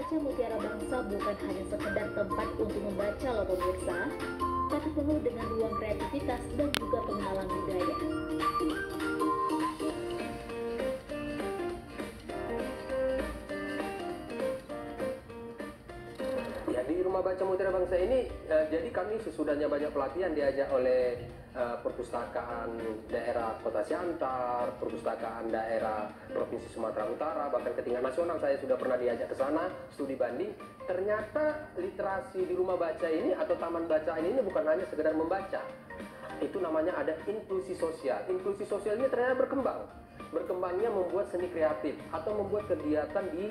Baca Mutiara Bangsa bukan hanya sekedar tempat untuk membaca loh pemirsa, tapi penuh dengan ruang kreativitas dan juga pengenalan budaya. Ya, di Rumah Baca Mutiara Bangsa ini, jadi kami sesudahnya banyak pelatihan diajak oleh perpustakaan daerah Kota Siantar, perpustakaan daerah Provinsi Sumatera Utara, bahkan ke tingkat nasional saya sudah pernah diajak ke sana studi banding. Ternyata literasi di rumah baca ini atau taman bacaan ini bukan hanya sekedar membaca. Itu namanya ada inklusi sosial. Inklusi sosial ini ternyata berkembang. Berkembangnya membuat seni kreatif atau membuat kegiatan di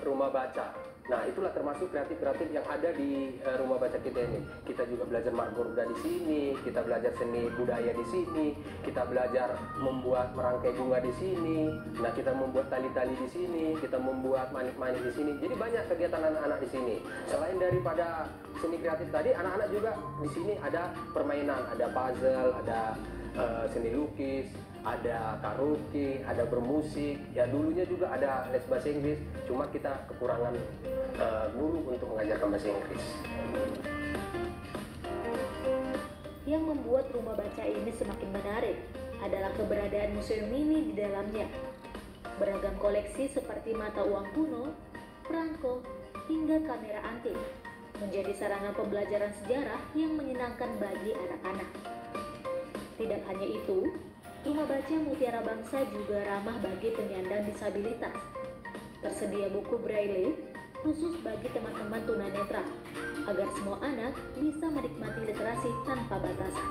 rumah baca. Nah, itulah termasuk kreatif-kreatif yang ada di rumah baca kita ini. Kita juga belajar margorda di sini, kita belajar seni budaya di sini, kita belajar membuat merangkai bunga di sini. Nah, kita membuat tali-tali di sini, kita membuat manik-manik di sini. Jadi banyak kegiatan anak-anak di sini. Selain daripada seni kreatif tadi, anak-anak juga di sini ada permainan, ada puzzle, ada seni lukis, ada karaoke, ada bermusik. Ya, dulunya juga ada les bahasa Inggris, cuma kita kekurangan guru untuk mengajarkan bahasa Inggris. Yang membuat rumah baca ini semakin menarik adalah keberadaan museum mini di dalamnya. Beragam koleksi seperti mata uang kuno, perangko, hingga kamera antik menjadi sarana pembelajaran sejarah yang menyenangkan bagi anak-anak. Tidak hanya itu, Rumah Baca Mutiara Bangsa juga ramah bagi penyandang disabilitas. Tersedia buku braille khusus bagi teman-teman tunanetra, agar semua anak bisa menikmati literasi tanpa batasan.